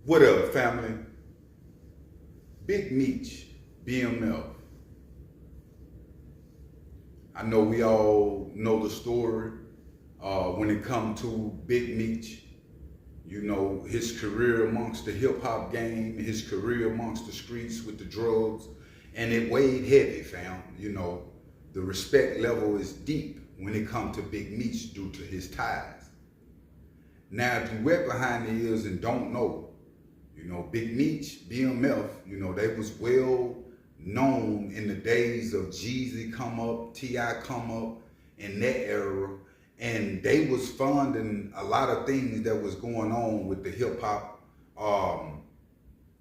What up, family? Big Meech, BMF. I know we all know the story when it comes to Big Meech. You know, his career amongst the hip hop game, his career amongst the streets with the drugs, and it weighed heavy, fam. You know, the respect level is deep when it comes to Big Meech due to his ties. Now, if you wet behind the ears and don't know, you know, Big Meech, BMF, you know, they was well known in the days of Jeezy come up, T.I. come up, in that era. And they was funding a lot of things that was going on with the hip hop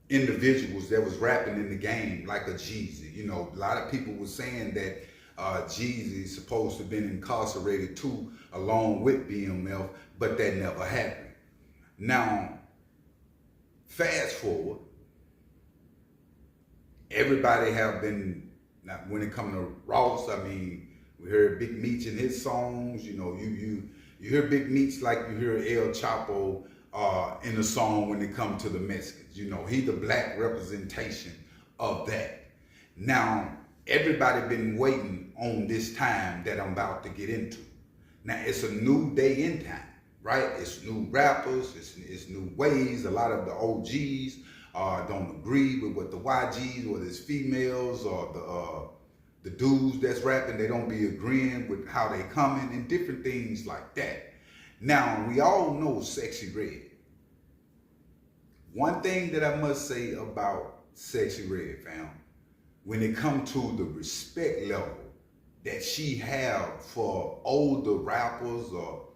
individuals that was rapping in the game, like a Jeezy. You know, a lot of people were saying that Jeezy is supposed to have been incarcerated too, along with BMF, but that never happened. Now, fast forward, everybody have been, now when it comes to Ross, I mean, we heard Big Meech in his songs, you know, you hear Big Meech like you hear El Chapo in the song when it comes to the Mexicans. You know, he the black representation of that. Now, everybody been waiting on this time that I'm about to get into. Now, it's a new day in time, right? It's new rappers, it's new ways. A lot of the OGs don't agree with what the YGs, whether it's females or the dudes that's rapping, they don't be agreeing with how they coming and different things like that. Now, we all know Sexxy Red. One thing that I must say about Sexxy Red, fam, when it comes to the respect level that she have for older rappers or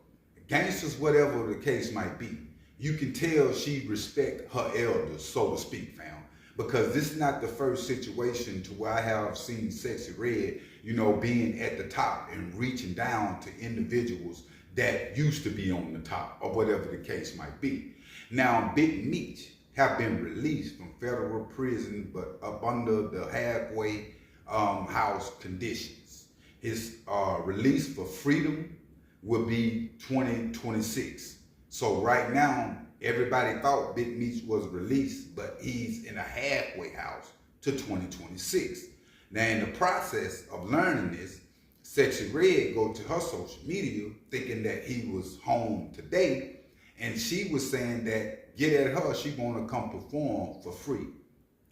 gangsters, whatever the case might be, you can tell she respect her elders, so to speak, fam. Because this is not the first situation to where I have seen Sexxy Red, you know, being at the top and reaching down to individuals that used to be on the top, or whatever the case might be. Now, Big Meech have been released from federal prison, but up under the halfway house conditions. His release for freedom will be 2026. So right now, everybody thought Big Meech was released, but he's in a halfway house to 2026. Now, in the process of learning this, Sexxy Red go to her social media thinking that he was home today, and she was saying that get at her, she gonna come perform for free,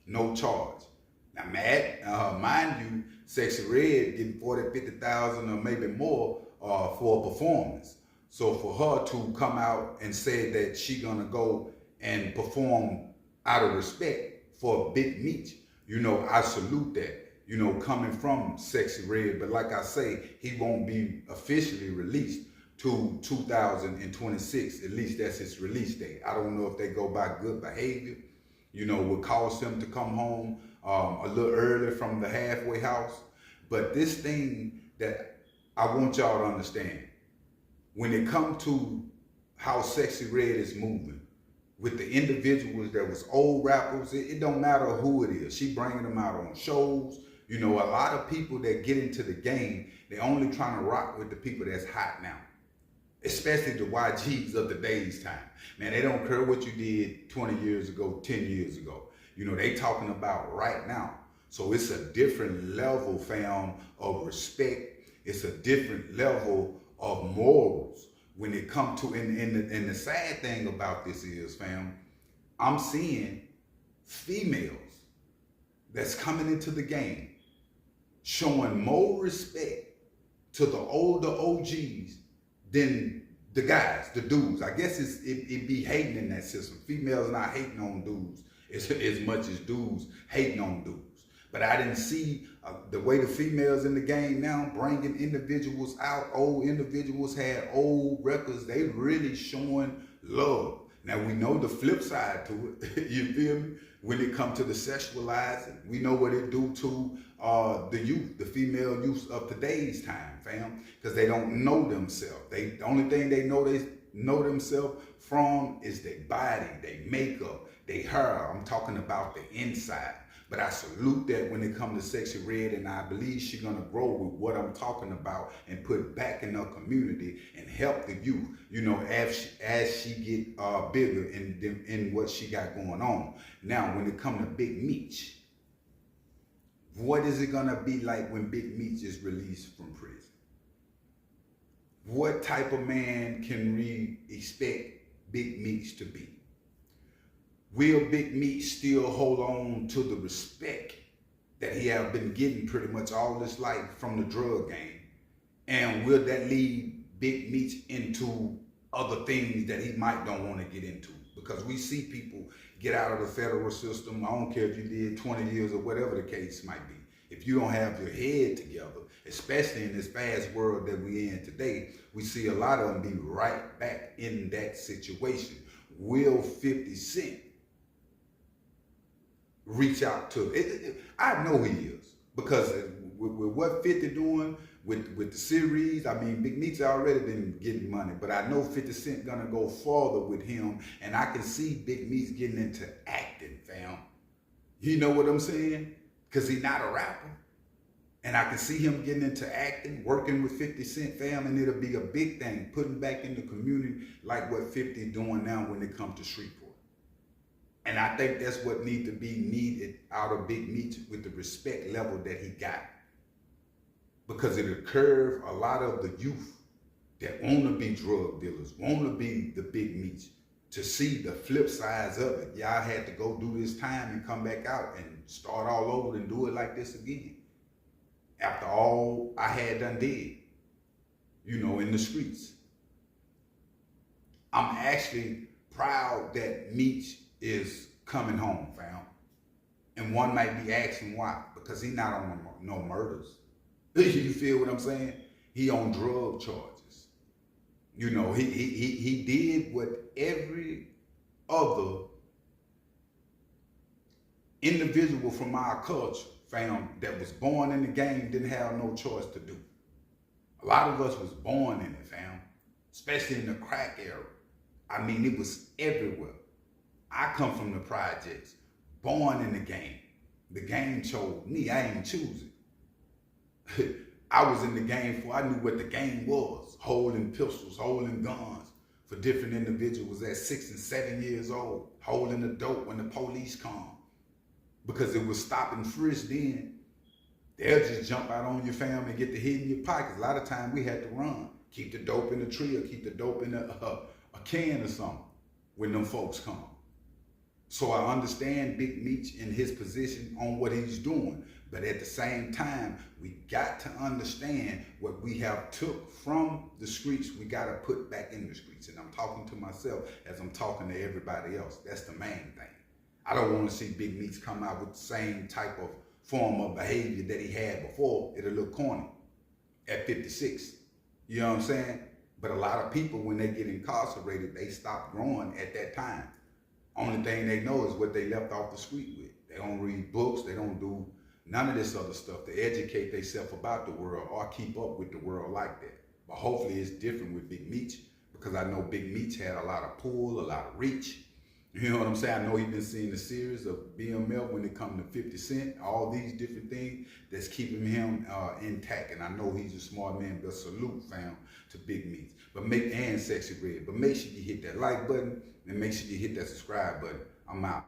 no charge. Now, mind you, Sexxy Red getting 40, 50,000 or maybe more for a performance. So for her to come out and say that she gonna go and perform out of respect for Big Meech, you know, I salute that, you know, coming from Sexxy Red. But like I say, he won't be officially released to 2026. At least that's his release date. I don't know if they go by good behavior, you know, would cause him to come home a little early from the halfway house. But this thing that I want y'all to understand, when it comes to how Sexxy Red is moving with the individuals that was old rappers, it don't matter who it is. She bringing them out on shows. You know, a lot of people that get into the game, they only trying to rock with the people that's hot now, especially the YGs of today's time. Man, they don't care what you did 20 years ago, 10 years ago. You know, they talking about right now. So it's a different level, fam, of respect. It's a different level of morals when it comes to, and the sad thing about this is, fam, I'm seeing females that's coming into the game showing more respect to the older OGs than the guys, the dudes. I guess it be hating in that system. Females not hating on dudes as much as dudes hating on dudes. But I didn't see the way the females in the game now bringing individuals out. Old individuals had old records. They really showing love. Now, we know the flip side to it. You feel me? When it comes to the sexualizing, we know what it do to the youth, the female youth of today's time, fam, because they don't know themselves. The only thing they know themselves from is their body, their makeup, their hair. I'm talking about the inside. But I salute that when it comes to Sexxy Red, and I believe she's gonna grow with what I'm talking about and put it back in her community and help the youth, you know, as she get bigger in what she got going on. Now, when it comes to Big Meech, what is it gonna be like when Big Meech is released from prison? What type of man can we expect Big Meech to be? Will Big Meech still hold on to the respect that he have been getting pretty much all his life from the drug game? And will that lead Big Meech into other things that he might don't want to get into? Because we see people get out of the federal system. I don't care if you did 20 years or whatever the case might be. If you don't have your head together, especially in this fast world that we're in today, we see a lot of them be right back in that situation. Will 50 Cent reach out to it? I know he is, because with what 50 doing with the series, I mean, Big Meech already been getting money, but I know 50 Cent gonna go farther with him, and I can see Big Meech getting into acting, fam. You know what I'm saying? Because he's not a rapper. And I can see him getting into acting, working with 50 Cent, fam, and it'll be a big thing, putting back in the community like what 50 doing now when it comes to Shreveport. And I think that's what needs to be needed out of Big Meech with the respect level that he got. Because it'll curve a lot of the youth that want to be drug dealers, want to be the Big Meech, to see the flip sides of it. Y'all had to go do this time and come back out and start all over and do it like this again. After all I had done did, you know, in the streets. I'm actually proud that Meech is coming home, fam. And one might be asking why, because he not on no murders. You feel what I'm saying? He on drug charges. You know, he did what every other individual from our culture, fam, that was born in the game didn't have no choice to do. A lot of us was born in it, fam, especially in the crack era. I mean, it was everywhere. I come from the projects, born in the game. The game chose me, I ain't choose it. I was in the game before I knew what the game was, holding pistols, holding guns for different individuals at 6 and 7 years old, holding the dope when the police come. Because it was stop and frisk then. They'll just jump out on your fam and get the hit in your pockets. A lot of times we had to run. Keep the dope in the tree or keep the dope in a can or something when them folks come. So I understand Big Meech in his position on what he's doing. But at the same time, we got to understand what we have took from the streets, we got to put back in the streets. And I'm talking to myself as I'm talking to everybody else. That's the main thing. I don't want to see Big Meech come out with the same type of form of behavior that he had before. It'll look corny at 56. You know what I'm saying? But a lot of people, when they get incarcerated, they stop growing at that time. Only thing they know is what they left off the street with. They don't read books. They don't do none of this other stuff to educate themselves about the world or keep up with the world like that. But hopefully it's different with Big Meech, because I know Big Meech had a lot of pull, a lot of reach. You know what I'm saying? I know he's been seeing the series of BML when it comes to 50 Cent, all these different things that's keeping him intact. And I know he's a smart man, but salute, fam, to Big Meech. And Sexxy Red. But make sure you hit that like button and make sure you hit that subscribe button. I'm out.